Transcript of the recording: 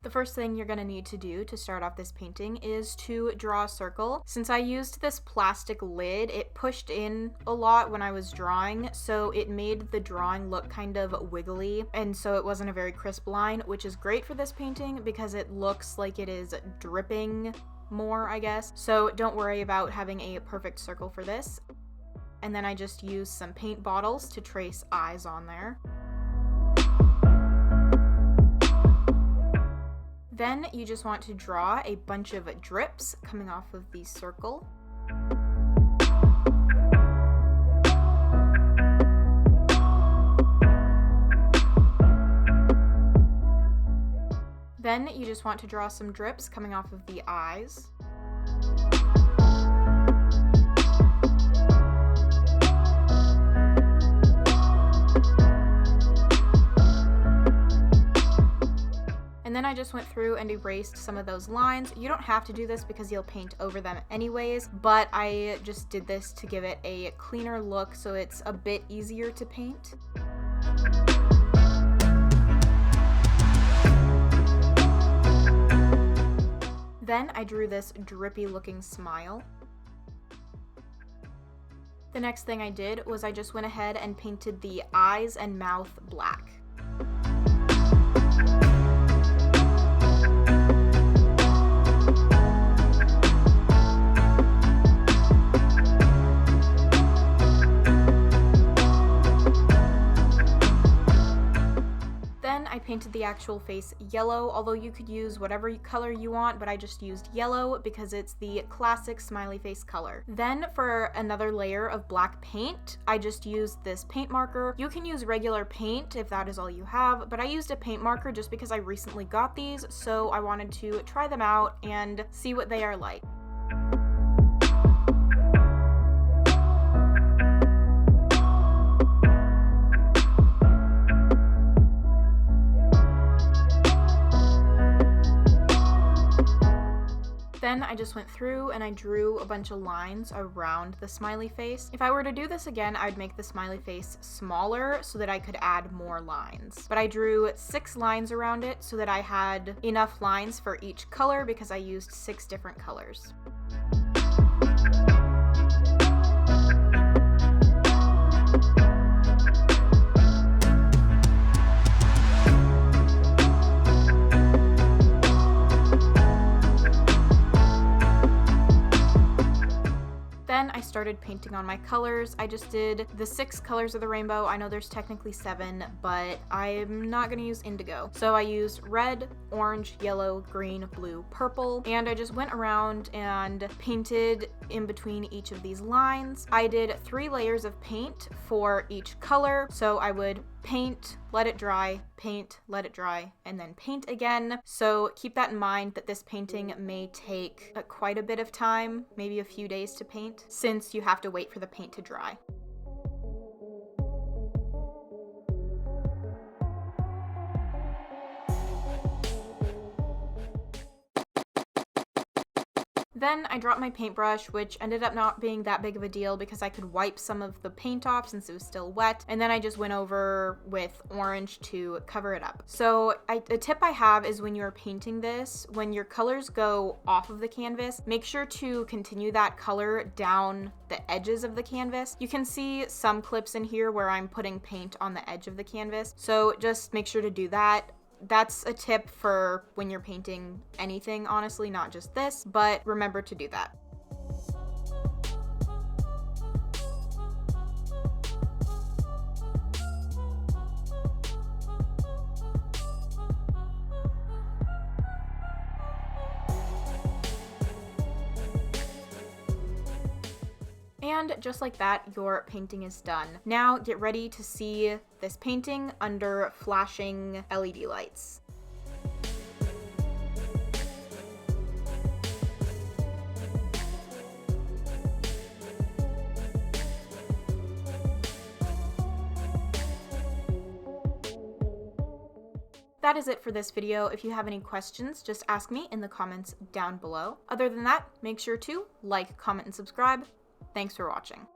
The first thing you're going to need to do to start off this painting is to draw a circle. Since I used this plastic lid, it pushed in a lot when I was drawing, so it made the drawing look kind of wiggly, and so it wasn't a very crisp line, which is great for this painting because it looks like it is dripping more, I guess. So don't worry about having a perfect circle for this. And then I just used some paint bottles to trace eyes on there. Then you just want to draw a bunch of drips coming off of the circle. Then you just want to draw some drips coming off of the eyes. And then I just went through and erased some of those lines. You don't have to do this because you'll paint over them anyways, but I just did this to give it a cleaner look so it's a bit easier to paint. Then I drew this drippy looking smile. The next thing I did was I just went ahead and painted the eyes and mouth black. I painted the actual face yellow, although you could use whatever color you want, but I just used yellow because it's the classic smiley face color. Then for another layer of black paint, I just used this paint marker. You can use regular paint if that is all you have, but I used a paint marker just because I recently got these, so I wanted to try them out and see what they are like. Then I just went through and I drew a bunch of lines around the smiley face. If I were to do this again, I'd make the smiley face smaller so that I could add more lines. But I drew 6 lines around it so that I had enough lines for each color because I used 6 different colors. Then I started painting on my colors. I just did the 6 colors of the rainbow. I know there's technically 7, but I'm not gonna use indigo. So I used red, orange, yellow, green, blue, purple, and I just went around and painted in between each of these lines. I did 3 layers of paint for each color. So I would paint, let it dry, paint, let it dry, and then paint again. So keep that in mind that this painting may take quite a bit of time, maybe a few days to paint, since you have to wait for the paint to dry. Then I dropped my paintbrush, which ended up not being that big of a deal because I could wipe some of the paint off since it was still wet. And then I just went over with orange to cover it up. So the tip I have is when you're painting this, when your colors go off of the canvas, make sure to continue that color down the edges of the canvas. You can see some clips in here where I'm putting paint on the edge of the canvas. So just make sure to do that. That's a tip for when you're painting anything, honestly, not just this, but remember to do that. And just like that, your painting is done. Now get ready to see this painting under flashing LED lights. That is it for this video. If you have any questions, just ask me in the comments down below. Other than that, make sure to like, comment, and subscribe. Thanks for watching.